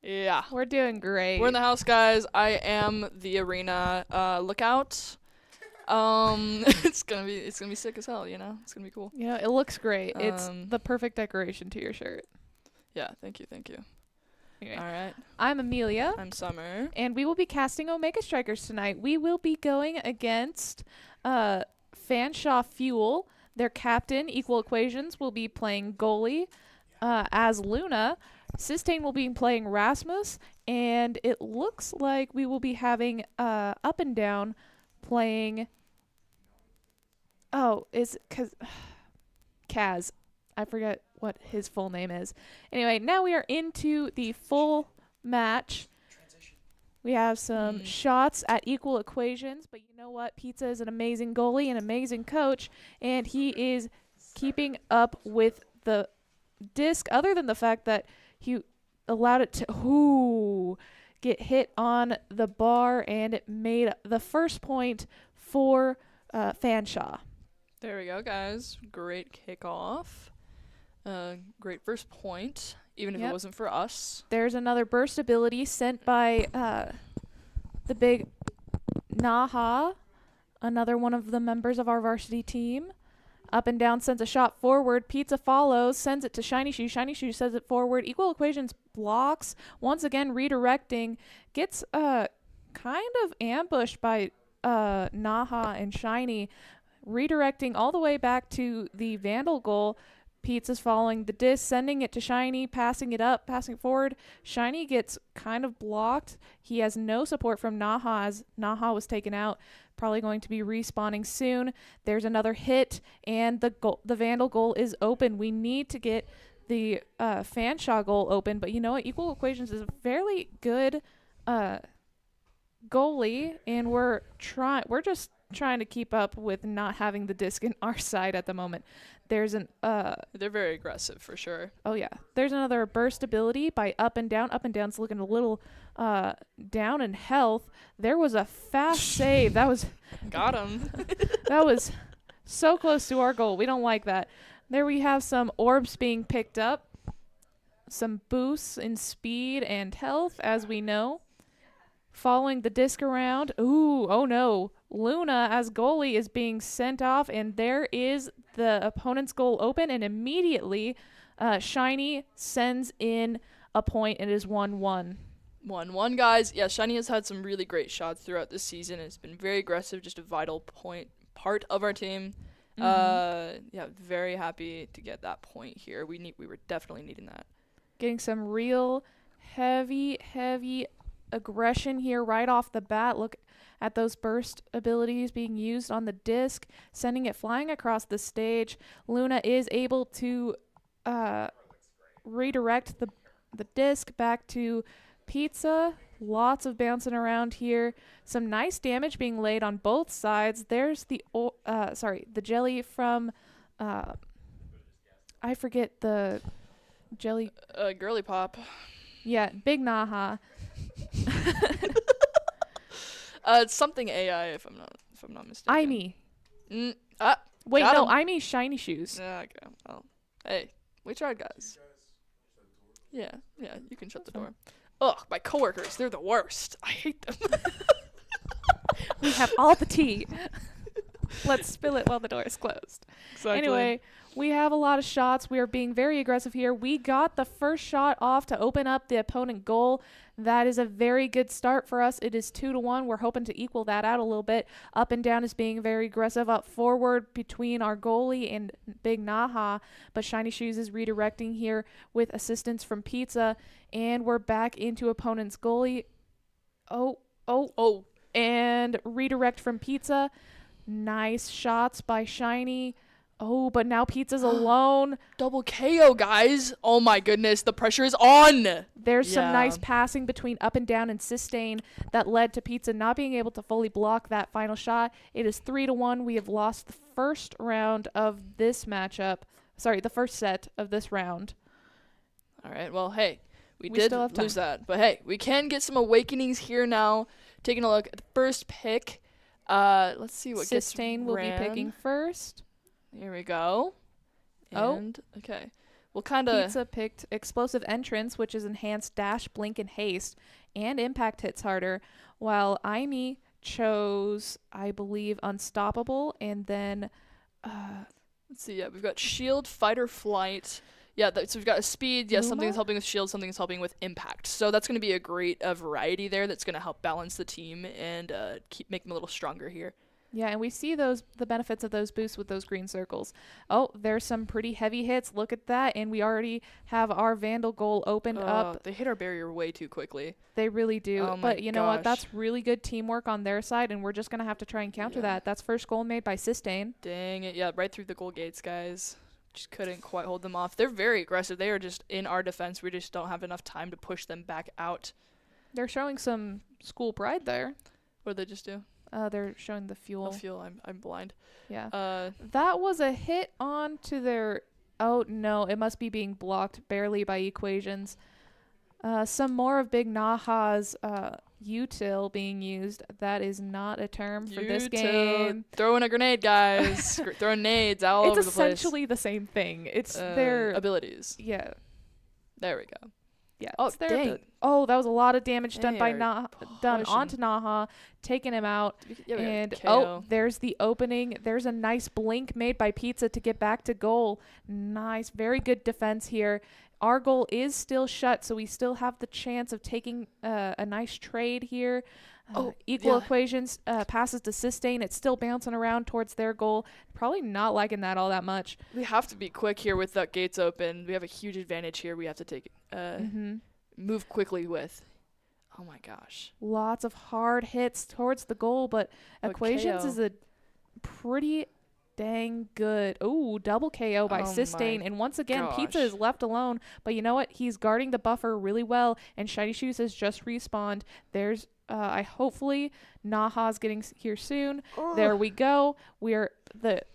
Yeah. We're doing great. We're in the house, guys. I am the arena lookout. It's gonna be sick as hell. It's gonna be cool. It looks great. It's Um, the perfect decoration to your shirt. Yeah, thank you. Okay. All right, I'm Amelia, I'm Summer. and we will be casting Omega Strikers tonight. We will be going against Fanshawe Fuel. Their captain, Equal Equations, will be playing goalie as Luna. Sistane will be playing Rasmus, and it looks like we will be having Up and Down playing. Oh, is because Kaz. I forget what his full name is. Anyway, now we are into the full match. We have some shots at Equal Equations, but you know what? Pizza is an amazing goalie, an amazing coach, and he is keeping up with the disc, other than the fact that he allowed it to get hit on the bar, and it made the first point for Fanshawe. There we go, guys. Great kickoff. Great first point, even if it wasn't for us. There's another burst ability sent by the big Naha, another one of the members of our varsity team. Up and Down sends a shot forward. Pizza follows, sends it to Shiny Shoe. Shiny Shoe sends it forward. Equal Equations blocks, once again redirecting. Gets kind of ambushed by Naha and Shiny, redirecting all the way back to the Vandal goal. Pizza's following the disc, sending it to Shiny, passing it up, passing it forward. Shiny gets kind of blocked. He has no support from Naha as Naha was taken out. Probably going to be respawning soon. There's another hit, and the Vandal goal is open. We need to get the Fanshawe goal open, but you know what? Equal Equations is a fairly good goalie, and we're just trying to keep up with not having the disc in our side at the moment. There's an They're very aggressive for sure. oh yeah, there's another burst ability by Up and Down. Up and Down's looking a little down in health. There was a fast save. That was Got him. that was so close to our goal. We don't like that. There we have some orbs being picked up, some boosts in speed and health, as we know. Following the disc around. Oh no. Luna as goalie is being sent off, and there is the opponent's goal open, and immediately Shiny sends in a point, and it is 1-1. 1-1, guys. Yeah, Shiny has had some really great shots throughout this season. It's been very aggressive, just a vital part of our team. Yeah, very happy to get that point here. We were definitely needing that. Getting some real heavy aggression here right off the bat. Look at those burst abilities being used on the disc, sending it flying across the stage. Luna is able to redirect the disc back to Pizza. Lots of bouncing around here. Some nice damage being laid on both sides. There's the jelly from I forget the jelly. Girly Pop. Yeah, Big Naha. It's something AI if I'm not mistaken. Imee. Wait, got no, him. Imee Shiny Shoes. Yeah, okay. Well, hey, we tried, guys. Yeah, you can shut the door. Ugh, my coworkers, they're the worst. I hate them. We have all the tea. Let's spill it while the door is closed. Exactly. Anyway, we have a lot of shots. We are being very aggressive here. We got the first shot off to open up the opponent goal. That is a very good start for us. It is 2-1. We're hoping to equal that out a little bit. Up and Down is being very aggressive up forward between our goalie and Big Naha, but Shiny Shoes is redirecting here with assistance from Pizza, and we're back into opponent's goalie. Oh. And redirect from Pizza. Nice shots by Shiny. Oh, but now Pizza's alone. Double KO, guys. Oh my goodness, the pressure is on. There's some nice passing between Up and Down and Sistane that led to Pizza not being able to fully block that final shot. It is 3-1. We have lost the first round of this matchup. Sorry, the first set of this round. All right, well, hey, we did still have lose that. But hey, we can get some awakenings here now. Taking a look at the first pick. Let's see what gets Sistane will be picking first. Here we go. And, okay. We'll kind of... Pizza picked Explosive Entrance, which is enhanced dash, blink, and haste, and impact hits harder, while Aimi chose, I believe, Unstoppable, and then... let's see, yeah, we've got Shield, Fight or Flight. Yeah, so we've got a speed. Yeah, something's helping with shield, something's helping with impact. So that's going to be a great variety there that's going to help balance the team and make them a little stronger here. Yeah, and we see the benefits of those boosts with those green circles. Oh, there's some pretty heavy hits. Look at that. And we already have our Vandal goal opened up. They hit our barrier way too quickly. They really do. Oh but you know what? That's really good teamwork on their side, and we're just going to have to try and counter that. That's first goal made by Sistane. Dang it. Yeah, right through the goal gates, guys. Just couldn't quite hold them off. They're very aggressive. They are just in our defense. We just don't have enough time to push them back out. They're showing some school pride there. What did they just do? They're showing the fuel. The fuel. I'm blind. Yeah. That was a hit onto their... Oh, no. It must be being blocked barely by equations. Some more of Big Naha's util being used. That is not a term for this game. Throwing a grenade, guys. Throwing nades all over the place. It's essentially the same thing. It's their... abilities. Yeah. There we go. Yeah. Oh, dang. Oh, that was a lot of damage done onto Naha, taking him out. And there's the opening. There's a nice blink made by Pizza to get back to goal. Nice, very good defense here. Our goal is still shut, so we still have the chance of taking a nice trade here. Equal equations passes to Sistane. It's still bouncing around towards their goal. Probably not liking that all that much. We have to be quick here with the gates open. We have a huge advantage here. We have to take move quickly with. Oh my gosh. Lots of hard hits towards the goal, but equations is a pretty dang good. Oh, double KO by Sistane. And once again, Pizza is left alone. But you know what? He's guarding the buffer really well. And Shiny Shoes has just respawned. There's hopefully Naha's getting here soon. There we go.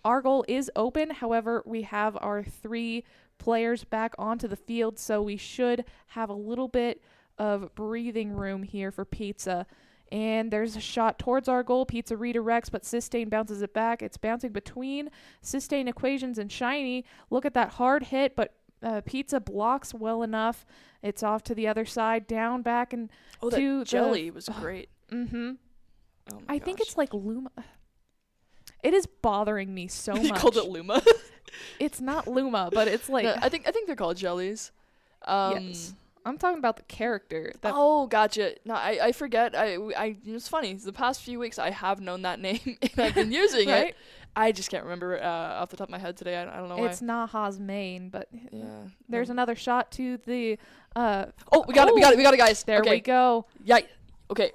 Our goal is open. However, we have our 3 players back onto the field, so we should have a little bit of breathing room here for Pizza. And there's a shot towards our goal. Pizza redirects, but Sistane bounces it back. It's bouncing between Sistane, Equations, and Shiny. Look at that hard hit, but Pizza blocks well enough. It's off to the other side, down back, and that jelly was great. Mm-hmm. Oh my I think it's like Luma. It is bothering me so much. You called it Luma? It's not Luma, but it's like... No, I think they're called jellies. Yes. I'm talking about the character. Gotcha. No, I forget. It's funny. The past few weeks, I have known that name, and I've been using it. I just can't remember off the top of my head today. I don't know why. It's Naha's main, but there's another shot to the... we got it, guys. There we go. Yeah. Okay.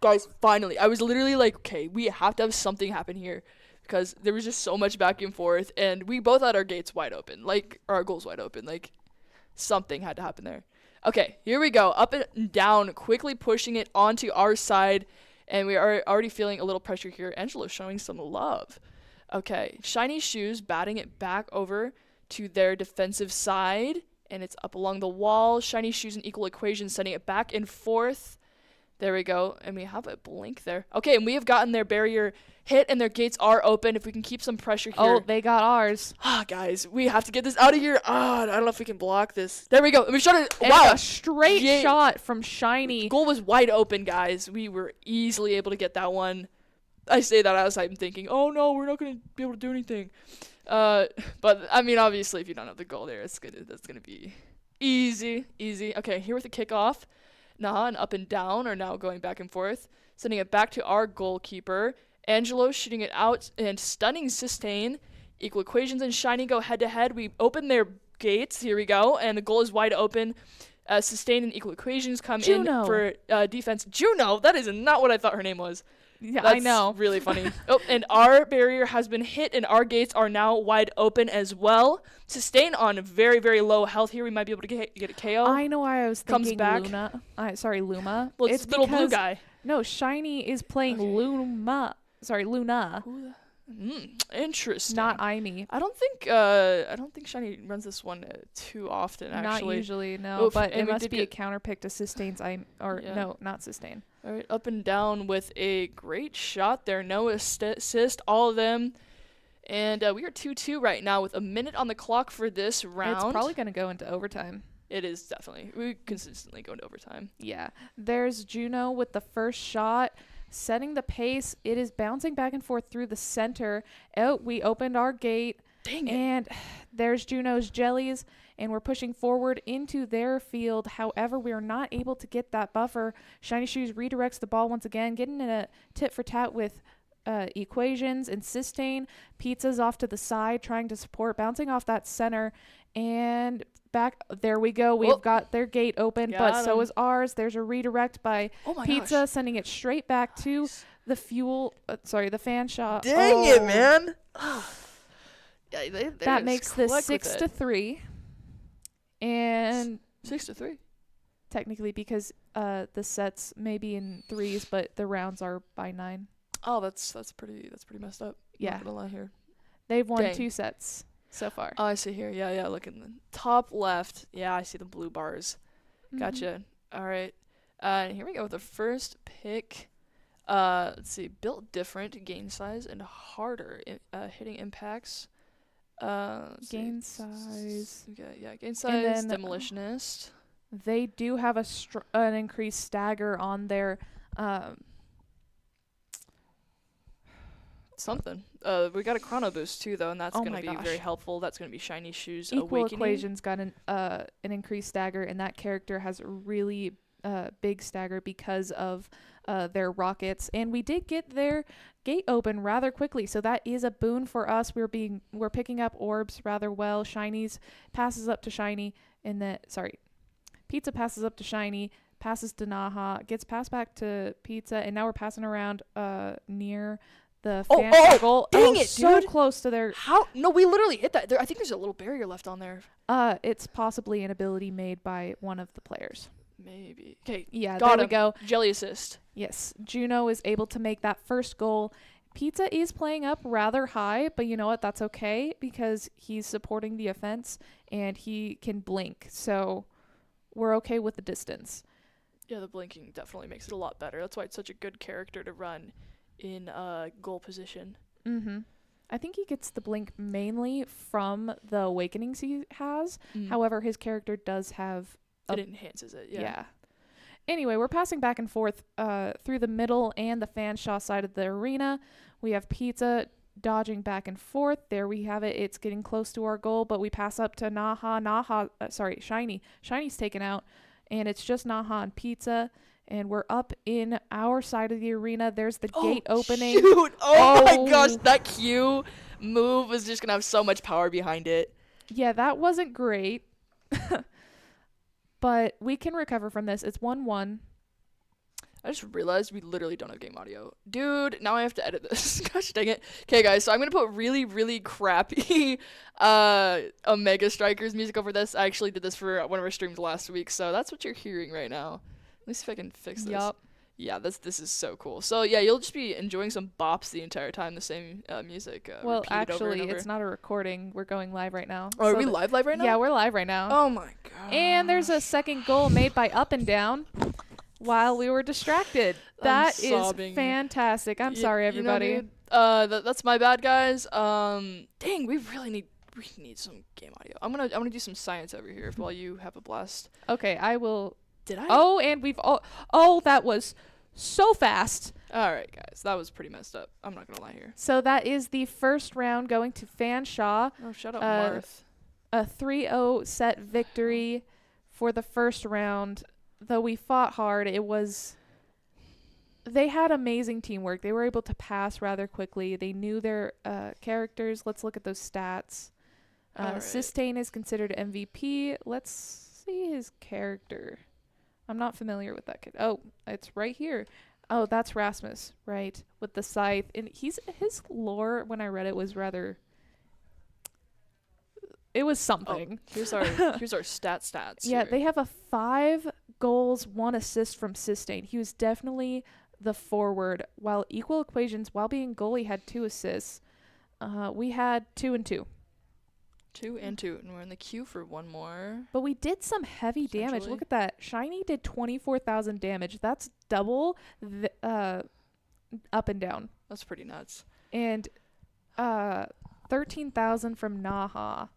Guys, finally. I was literally like, okay, we have to have something happen here. Because there was just so much back and forth, and we both had our gates wide open. Our goals wide open. Something had to happen there. Okay, here we go. Up and down, quickly pushing it onto our side, and we are already feeling a little pressure here. Angelo's showing some love. Okay, Shiny Shoes batting it back over to their defensive side, and it's up along the wall. Shiny Shoes in equal equation, sending it back and forth. There we go, and we have a blink there. Okay, and we have gotten their barrier hit, and their gates are open. If we can keep some pressure here. Oh, they got ours. Guys, we have to get this out of here. I don't know if we can block this. There we go. And we shot it. And wow. A straight shot from Shiny. Goal was wide open, guys. We were easily able to get that one. I say that as I'm thinking, oh, no, we're not going to be able to do anything. But, I mean, obviously, if you don't have the goal there, that's going to be easy. Okay, here with the kickoff. Naha and up and down are now going back and forth, sending it back to our goalkeeper. Angelo shooting it out and stunning Sistane. Equal equations and Shiny go head-to-head. We open their gates. Here we go. And the goal is wide open. Sistane and equal equations come in for defense. Juno? That is not what I thought her name was. Yeah, That's I know. Really funny. And our barrier has been hit, and our gates are now wide open as well. Sistane on very, very low health here. We might be able to get a KO. I know why I was thinking Comes back. Luma. Well, it's the little blue guy. No, Shiny is playing Luna. Interesting. Not Aimi. I don't think Shiny runs this one too often, actually. Not usually, no. Oof, but it must be a counter pick to Sistane's no, not Sistane. All right, up and down with a great shot there. No assist, all of them. And we are 2-2 right now with a minute on the clock for this round. It's probably going to go into overtime. It is definitely. We consistently go into overtime. Yeah. There's Juno with the first shot, setting the pace. It is bouncing back and forth through the center. Oh, we opened our gate. Dang it. And there's Juno's jellies, and we're pushing forward into their field. However, we are not able to get that buffer. Shiny Shoes redirects the ball once again, getting in a tit for tat with Equations and Systane. Pizza's off to the side, trying to support, bouncing off that center, and back. There we go. We've got their gate open, but so is ours. There's a redirect by Pizza, sending it straight back to the the Fanshawe. Dang it, man. Yeah, that makes this 6-3. And 6-3. Technically, because the sets may be in threes, but the rounds are by 9. Oh, that's pretty messed up. Yeah. Not gonna lie here. They've won 2 sets so far. Oh, I see here. Yeah. Look in the top left. Yeah, I see the blue bars. Mm-hmm. Gotcha. All right. Here we go with the first pick. Let's see. Built different, gain size, and harder. Hitting impacts. Gain size. Okay, yeah, gain size, demolitionist. They do have an increased stagger on their something. We got a chrono boost too, though, and that's gonna be very helpful. That's gonna be Shiny Shoes Equal Awakening. Equations got an increased stagger, and that character has a really big stagger because of their rockets. And we did get their gate open rather quickly, so that is a boon for us. We're picking up orbs rather well. Shiny's passes up to Shiny, Pizza passes up to Shiny, passes to Naha, gets passed back to Pizza, and now we're passing around near the Fanshawe goal. Dang it, so dude. close to their... How? No, we literally hit that. I think there's a little barrier left on there. It's possibly an ability made by one of the players. Maybe. Okay. Yeah, there we go. Jelly assist. Yes, Juno is able to make that first goal. Pizza is playing up rather high, but you know what? That's okay because he's supporting the offense and he can blink. So we're okay with the distance. Yeah, the blinking definitely makes it a lot better. That's why it's such a good character to run in goal position. Mm-hmm. I think he gets the blink mainly from the awakenings he has. Mm. However, his character does have... It enhances it, yeah. Anyway, we're passing back and forth through the middle and the Fanshawe side of the arena. We have Pizza dodging back and forth. There we have it. It's getting close to our goal, but we pass up to Shiny. Shiny's taken out, and it's just Naha and Pizza, and we're up in our side of the arena. There's the gate opening. Shoot! Oh my gosh, that Q move was just going to have so much power behind it. Yeah, that wasn't great. But we can recover from this. It's 1-1. I just realized we literally don't have game audio. Dude, now I have to edit this. Gosh dang it. Okay, guys, so I'm going to put really, really crappy Omega Strikers music over this. I actually did this for one of our streams last week, so that's what you're hearing right now. Let me see if I can fix this. Yup. Yeah, this is so cool. So, yeah, you'll just be enjoying some bops the entire time, the same music. Well, actually, over and over. It's not a recording. We're going live right now. Oh, are we live right now? Yeah, we're live right now. Oh, my God. And there's a second goal made by Up and Down while we were distracted. That is fantastic. I'm sorry, everybody. You know, dude, that's my bad, guys. Dang, we need some game audio. I'm gonna do some science over here while you have a blast. Okay, I will... Did I? Oh, and we've... Oh, that was so fast. All right, guys. That was pretty messed up. I'm not going to lie here. So that is the first round going to Fanshawe. Oh, shut up, Marth. A 3-0 set victory for the first round. Though we fought hard, they had amazing teamwork. They were able to pass rather quickly. They knew their characters. Let's look at those stats. Right. Systane is considered MVP. Let's see his character. I'm not familiar with that kid. Oh, it's right here. Oh, that's Rasmus, right, with the scythe. And his lore, when I read it, was rather... It was something. Oh, here's our stats. Yeah, here. they have a 5 goals, 1 assist from Systane. He was definitely the forward. While Equal Equations, while being goalie, had 2 assists. We had 2 and 2. 2 and 2, and we're in the queue for one more. But we did some heavy damage. Look at that. Shiny did 24,000 damage. That's double Up and Down. That's pretty nuts. And 13,000 from Naha.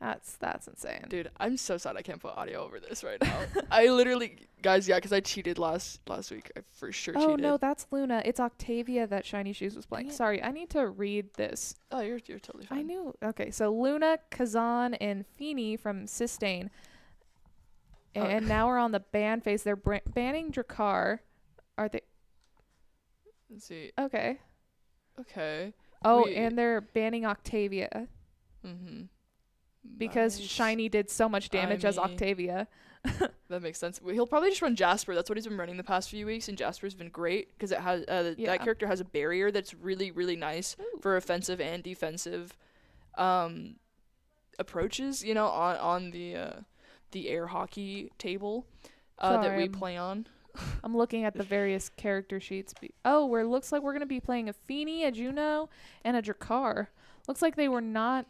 That's insane. Dude, I'm so sad I can't put audio over this right now. I literally, guys, yeah, because I cheated last week. I for sure cheated. Oh, no, that's Luna. It's Octavia that Shiny Shoes was playing. Dang it. Sorry, I need to read this. Oh, you're totally fine. I knew. Okay, so Luna, Kazan, and Feeny from Sistane. And now we're on the ban phase. They're banning Drakkar. Are they? Let's see. Okay. Okay. Oh, and they're banning Octavia. Mm-hmm. Because Nice. Shiny did so much damage as Octavia. That makes sense. He'll probably just run Jasper. That's what he's been running the past few weeks, and Jasper's been great because it has that character has a barrier that's really, really nice for offensive and defensive approaches. You know, on the air hockey table that we play on. I'm looking at the various character sheets. Looks like we're gonna be playing a Feeny, a Juno, and a Drakkar. Looks like they were not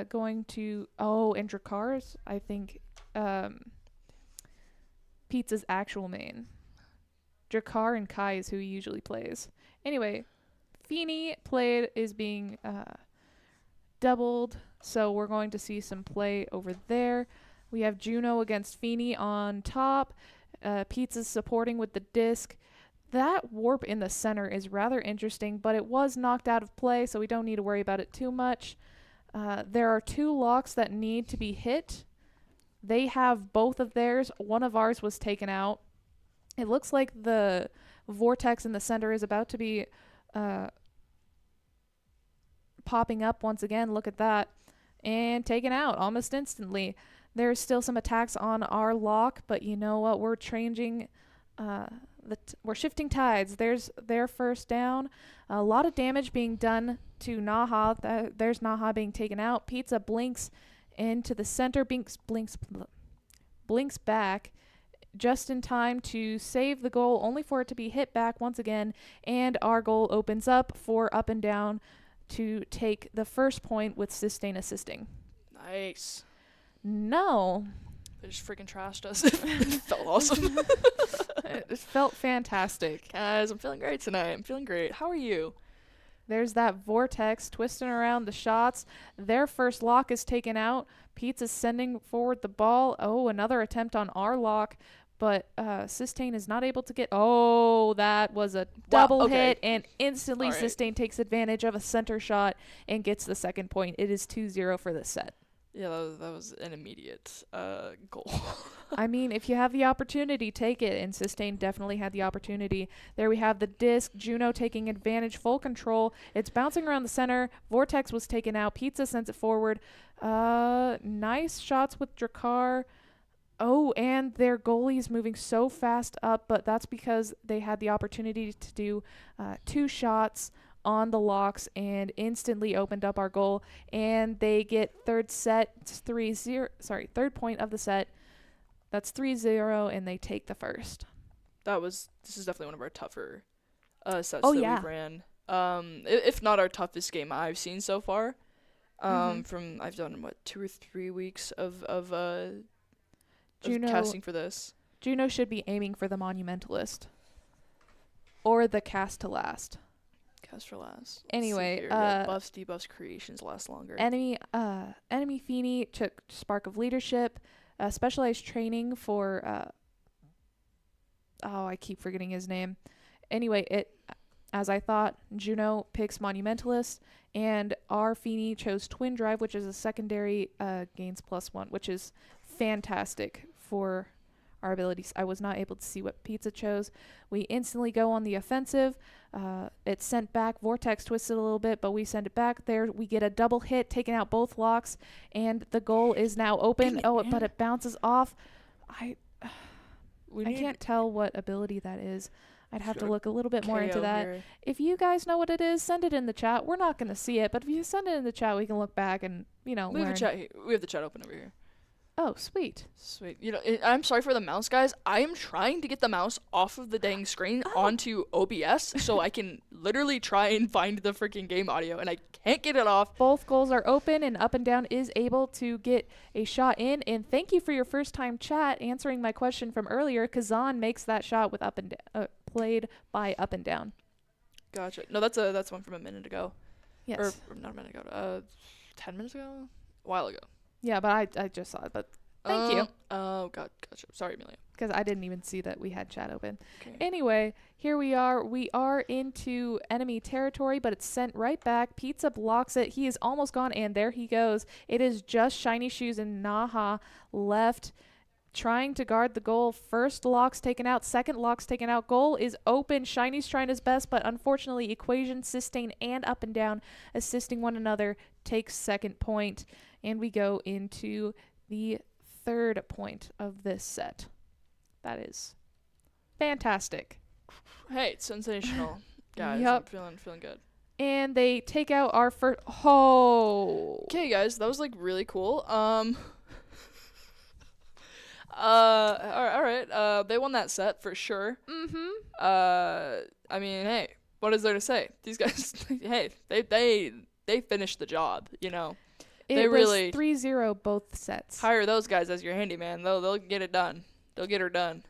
going to. Oh, and Drakkar's, I think, Pizza's actual main. Drakkar and Kai is who he usually plays. Anyway, Feeny is being doubled, so we're going to see some play over there. We have Juno against Feeny on top. Pizza's supporting with the disc. That warp in the center is rather interesting, but it was knocked out of play, so we don't need to worry about it too much. There are 2 locks that need to be hit. They have both of theirs. One of ours was taken out. It looks like the vortex in the center is about to be popping up once again. Look at that. And taken out almost instantly. There's still some attacks on our lock, but you know what? We're changing... we're shifting tides. There's their first down. A lot of damage being done to Naha. There's Naha being taken out. Pizza blinks into the center. Blinks back just in time to save the goal, only for it to be hit back once again. And our goal opens up for Up and Down to take the first point with Sistane assisting. Nice. No. They just freaking trashed us. It felt awesome. It felt fantastic. Guys, I'm feeling great tonight. I'm feeling great. How are you? There's that vortex twisting around the shots. Their first lock is taken out. Pizza's sending forward the ball. Oh, another attempt on our lock. But Sistane is not able to get... Oh, that was a double hit. And instantly Sistane takes advantage of a center shot and gets the second point. It is 2-0 for this set. Yeah, that was an immediate goal. I mean, if you have the opportunity, take it. And Sistane definitely had the opportunity. There we have the disc. Juno taking advantage, full control. It's bouncing around the center. Vortex was taken out. Pizza sends it forward. Nice shots with Drakkar. Oh, and their goalie's moving so fast up, but that's because they had the opportunity to do 2 shots on the locks and instantly opened up our goal, and they get third point of the set. That's 3-0, and they take the first. This is definitely one of our tougher sets that we ran. If not our toughest game I've seen so far. From I've done 2 or 3 weeks of casting for this. Juno should be aiming for the Monumentalist or the Cast to Last. Cast for last. Anyway, buffs, debuffs, creations last longer. Enemy Feeny took Spark of Leadership, specialized training for I keep forgetting his name. Anyway, as I thought, Juno picks Monumentalist, and our Feeny chose Twin Drive, which is a secondary gains +1, which is fantastic for our abilities. I was not able to see what Pizza chose. We instantly go on the offensive. It's sent back. Vortex twisted a little bit, but we send it back. There we get a double hit, taking out both locks, and the goal is now open. But it bounces off. I can't tell what ability that is. I'd have to look a little bit more into that. Here. If you guys know what it is, send it in the chat. We're not going to see it, but if you send it in the chat, we can look back and, learn. We have the chat open over here. Oh, sweet. Sweet. I'm sorry for the mouse, guys. I am trying to get the mouse off of the dang screen onto OBS so I can literally try and find the freaking game audio, and I can't get it off. Both goals are open, and Up and Down is able to get a shot in. And thank you for your first-time chat answering my question from earlier. Kazan makes that shot with Up and played by Up and Down. Gotcha. No, that's one from a minute ago. Yes. Or not a minute ago. 10 minutes ago? A while ago. Yeah, but I just saw it. But thank you. Oh, gotcha. Sorry, Amelia. Because I didn't even see that we had chat open. Okay. Anyway, here we are. We are into enemy territory, but it's sent right back. Pizza blocks it. He is almost gone, and there he goes. It is just Shiny Shoes and Naha left trying to guard the goal. First lock's taken out. Second lock's taken out. Goal is open. Shiny's trying his best, but unfortunately, Equation, Sustain, and Up and Down assisting one another takes second point. And we go into the third point of this set. That is fantastic. Hey, it's sensational. Guys, Yep. I'm feeling good. And they take out our first... Oh. Okay, guys, that was, like, really cool. All right. They won that set for sure. Mm-hmm. I mean, hey, what is there to say? These guys, hey, they finished the job, you know. They It was really 3-0 both sets. hire those guys as your handyman. They'll get it done. They'll get her done.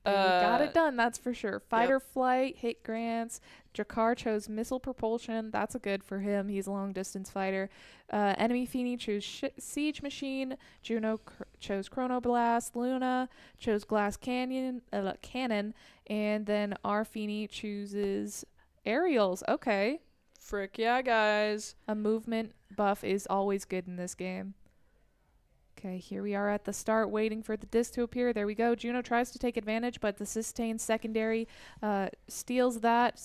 They got it done, that's for sure. Fighter flight, hit grants. Drakkar chose missile propulsion. That's a good for him. He's a long-distance fighter. Enemy Feeny chose siege machine. Juno chose chronoblast. Luna chose glass cannon. And then our Feeny chooses aerials. Okay. Frick yeah, guys. A movement buff is always good in this game. Okay, here we are at the start, waiting for the disc to appear. There we go. Juno tries to take advantage, but the Sustain secondary steals that.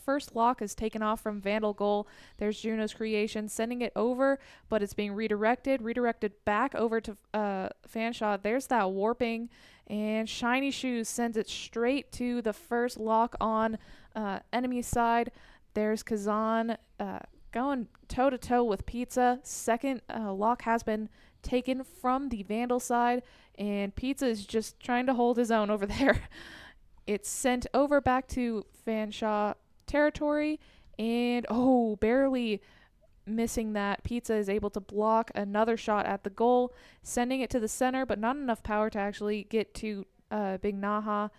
First lock is taken off from Vandal Goal. There's Juno's creation, sending it over, but it's being redirected back over to Fanshawe. There's that warping, and Shiny Shoes sends it straight to the first lock on enemy side. There's Kazan going toe-to-toe with Pizza. Second lock has been taken from the Vandal side, and Pizza is just trying to hold his own over there. It's sent over back to Fanshawe territory, and barely missing that. Pizza is able to block another shot at the goal, sending it to the center, but not enough power to actually get to Big Naha.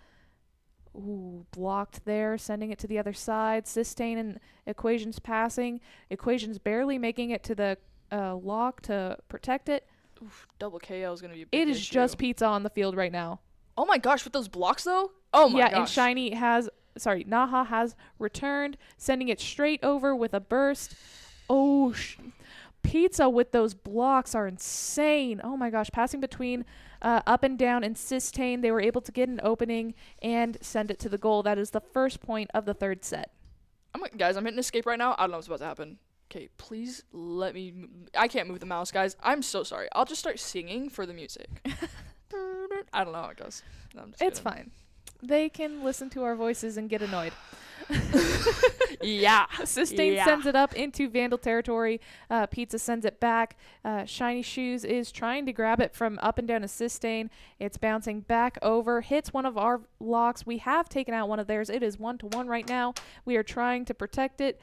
Blocked there, sending it to the other side. Sustain and Equation's passing. Equation's barely making it to the lock to protect it. Oof, double KO is going to be a big It is issue. just Pizza on the field right now. Oh my gosh, with those blocks though? Oh my gosh. And Naha has returned, sending it straight over with a burst. Pizza with those blocks are insane. Oh my gosh, passing between Up and Down and Sustain. They were able to get an opening and send it to the goal. That is the first point of the third set. Guys, I'm hitting escape right now. I don't know what's about to happen. Okay, please let me... I can't move the mouse, guys. I'm so sorry. I'll just start singing for the music. I don't know how it goes. No, It's fine. They can listen to our voices and get annoyed. Yeah. Sustain sends it up into Vandal territory. Pizza sends it back. Shiny Shoes is trying to grab it from Up and Down to Sustain. It's bouncing back over. Hits one of our locks. We have taken out one of theirs. It is 1-1 right now. We are trying to protect it.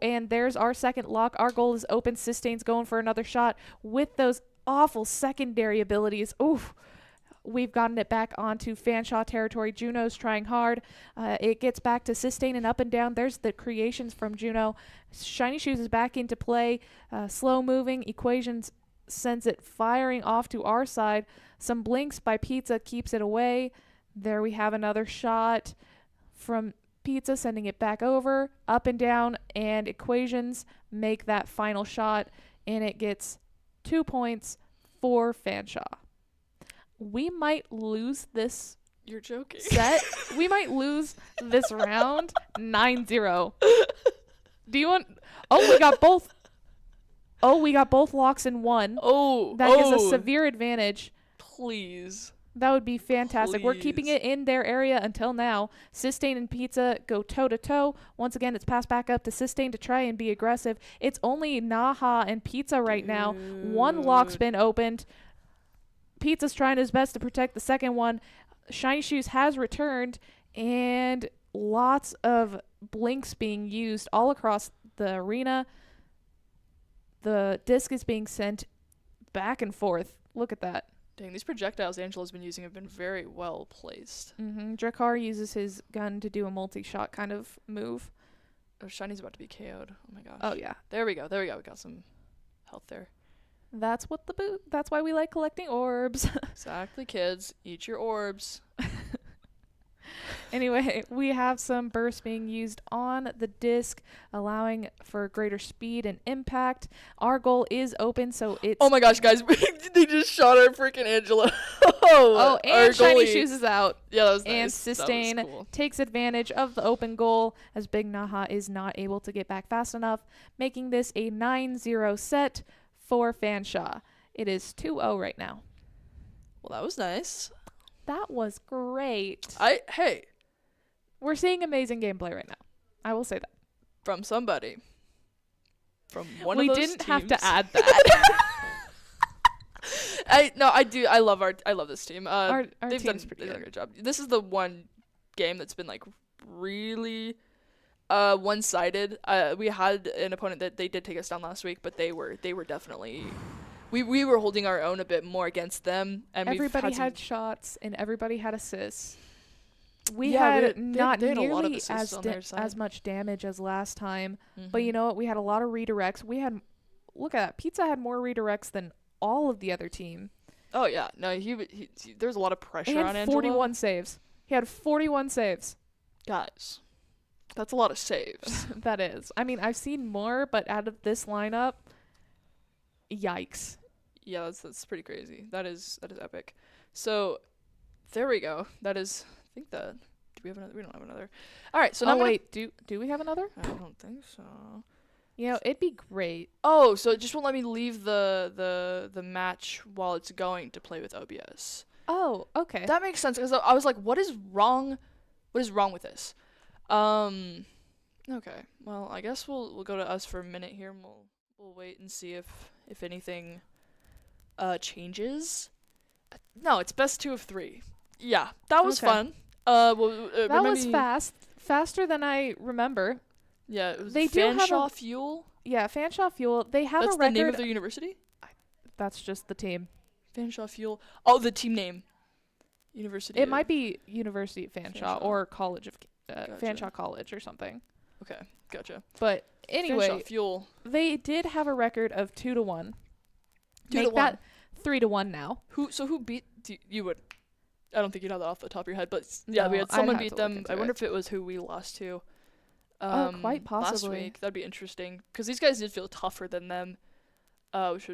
And there's our second lock. Our goal is open. Sustain's going for another shot with those awful secondary abilities. Oof. We've gotten it back onto Fanshawe territory. Juno's trying hard. It gets back to Sustain and Up and Down. There's the creations from Juno. Shiny Shoes is back into play. Slow moving. Equations sends it firing off to our side. Some blinks by Pizza keeps it away. There we have another shot from Pizza, sending it back over. Up and Down and Equations make that final shot, and it gets 2 points for Fanshawe. We might lose this You're joking. set. We might lose this round 9-0. Do you want... we got both... we got both locks in one. That is a severe advantage. Please. That would be fantastic. Please. We're keeping it in their area until now. Sustain and Pizza go toe-to-toe. Once again, it's passed back up to Sustain to try and be aggressive. It's only Naha and Pizza right now. One lock's been opened. Pizza's trying his best to protect the second one. Shiny Shoes has returned, and lots of blinks being used all across the arena. The disc is being sent back and forth. Look at that. Dang, these projectiles Angela's been using have been very well placed. Drakkar uses his gun to do a multi-shot kind of move. Oh, Shiny's about to be KO'd. Oh my gosh. Oh, yeah. There we go. We got some health there. That's why we like collecting orbs. Exactly, kids. Eat your orbs. Anyway, we have some bursts being used on the disc, allowing for greater speed and impact. Our goal is open, so it's... Oh my gosh, guys. They just shot our freaking Angela. And Shiny Shoes is out. Yeah, that was nice. And Sustain That was cool. takes advantage of the open goal, as Big Naha is not able to get back fast enough, making this a 9-0 set for Fanshawe. It is 2-0 right now. Well, that was nice. That was great. Hey. We're seeing amazing gameplay right now. I will say that. From somebody. From one of those We didn't teams. have to add that. I love this team. Our they've team's done pretty a good. great job. This is the one game that's been like really one-sided. We had an opponent that they did take us down last week, but they were definitely we were holding our own a bit more against them, and Everybody had shots and everybody had assists. We Yeah, had they not had a lot of nearly assists on their side. as much damage as last time. Mhm. But you know what? We had a lot of redirects. Look at that. Pizza had more redirects than all of the other team. Oh yeah, no, he there's a lot of pressure on And Angelo. 41 saves. He had 41 saves. Guys, that's a lot of saves. That is. I mean, I've seen more, but out of this lineup, yikes. Yeah, that's pretty crazy. That is epic. So there we go. That is. I think that. Do we have another? We don't have another. All right. So now wait. Do we have another? I don't think so. You know, it'd be great. Oh, so it just won't let me leave the match while it's going to play with OBS. Oh, okay. That makes sense because I was like, what is wrong? What is wrong with this? Okay. Well, I guess we'll go to us for a minute here, and we'll wait and see if anything changes. No, it's best 2 of 3. Yeah, that was Okay. fun. That was fast. Faster than I remember. Yeah, it was They do have Fanshawe Fuel. Yeah, Fanshawe Fuel. They have That's a the record. name of their university? That's just the team. Fanshawe Fuel. Oh, the team name. University. It might be University of Fanshawe Fanshawe. or College of Gotcha. Fanshawe College or something. Okay, gotcha. But anyway, Fanshawe Fuel. they did have a record of 2-1. 2 Make to 1. that 3-1 now. Who beat you would? I don't think you know that off the top of your head, but yeah, we No, had I'd someone have beat to look them. into I wonder it. if it was who we lost to. Quite Last possibly. week. That'd be interesting because these guys did feel tougher than them, which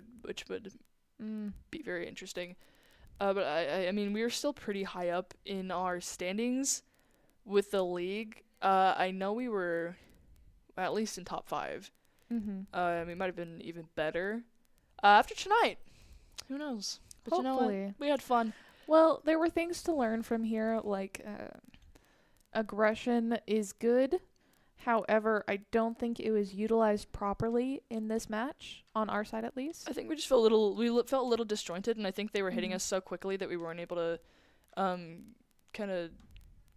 would be very interesting. But I mean, we were still pretty high up in our standings with the league. I know we were at least in top 5. We might have been even better after tonight. Who knows? But you know Hopefully. what? We had fun. Well, there were things to learn from here, like aggression is good. However, I don't think it was utilized properly in this match, on our side at least. I think we just felt a little disjointed, and I think they were hitting Mhm. us so quickly that we weren't able to kind of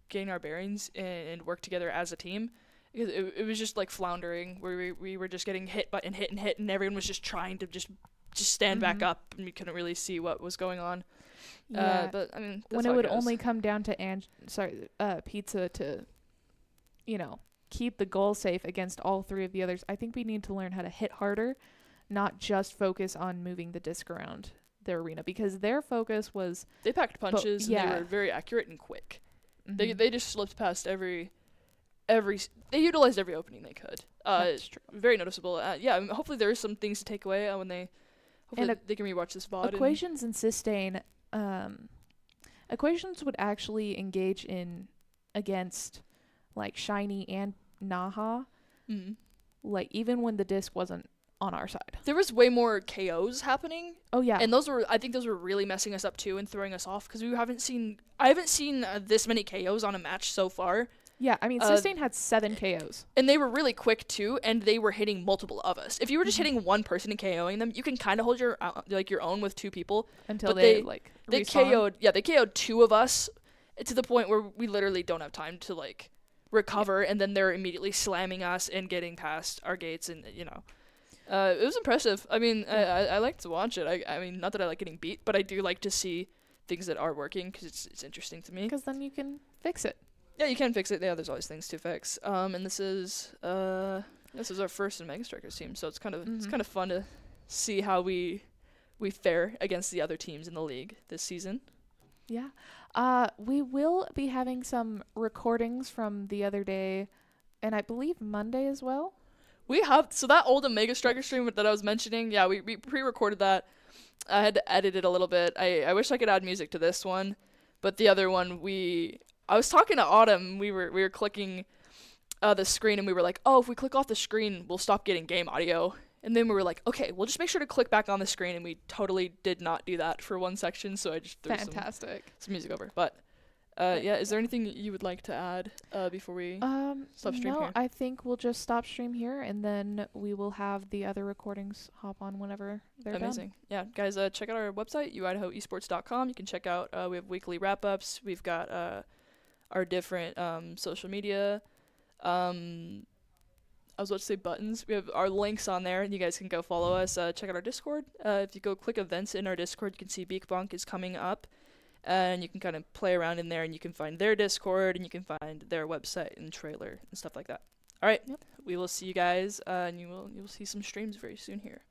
gain our bearings and work together as a team. Because it was just like floundering, where we were just getting hit and hit, and everyone was just trying to just stand back Mhm. up, and we couldn't really see what was going on. Yeah. But I mean, that's When how it would goes. only come down to Pizza to, keep the goal safe against all 3 of the others. I think we need to learn how to hit harder, not just focus on moving the disc around the arena, because their focus was They packed punches, and yeah. they were very accurate and quick. mhm. They just slipped past every. They utilized every opening they could. That's true. Very noticeable. Yeah, I mean, hopefully there is some things to take away when they. Hopefully And they can rewatch this VOD. Equations and Sustain, Equations would actually engage in against like Shiny and Naha, like even when the disc wasn't on our side. There was way more KOs happening, Oh yeah. and I think those were really messing us up too and throwing us off because I haven't seen this many KOs on a match so far, yeah, I mean Sustain had 7 KOs. and they were really quick too, and they were hitting multiple of us. If you were just hitting one person and KOing them, you can kind of hold your own with 2 people. Until but they KO'd 2 of us to the point where we literally don't have time to recover, and then they're immediately slamming us and getting past our gates, and it was impressive. I mean, I like to watch it. I mean, not that I like getting beat, but I do like to see things that are working because it's interesting to me. because then you can fix it. Yeah, you can fix it. Yeah, there's always things to fix. And this is our first in Mega Strikers team, so it's kind of fun to see how we fare against the other teams in the league this season. Yeah. We will be having some recordings from the other day, and I believe Monday as well. We have, so that old Omega Striker stream that I was mentioning, yeah, we pre-recorded that. I had to edit it a little bit. I wish I could add music to this one, but the other one I was talking to Autumn. We were clicking the screen, and we were like, oh, if we click off the screen, we'll stop getting game audio. And then we were like, okay, we'll just make sure to click back on the screen, and we totally did not do that for one section, so I just threw some music over. But yeah, is there anything you would like to add before we stop stream here? No, I think we'll just stop stream here, and then we will have the other recordings hop on whenever they're Amazing. Yeah, guys, check out our website, uidahoesports.com. You can check out, we have weekly wrap-ups. We've got our different social media. I was about to say buttons. We have our links on there, and you guys can go follow us. Check out our Discord. If you go click events in our Discord, you can see Beak Bonk is coming up, and you can kind of play around in there, and you can find their Discord, and you can find their website and trailer and stuff like that. All right, we will see you guys, and you will see some streams very soon here.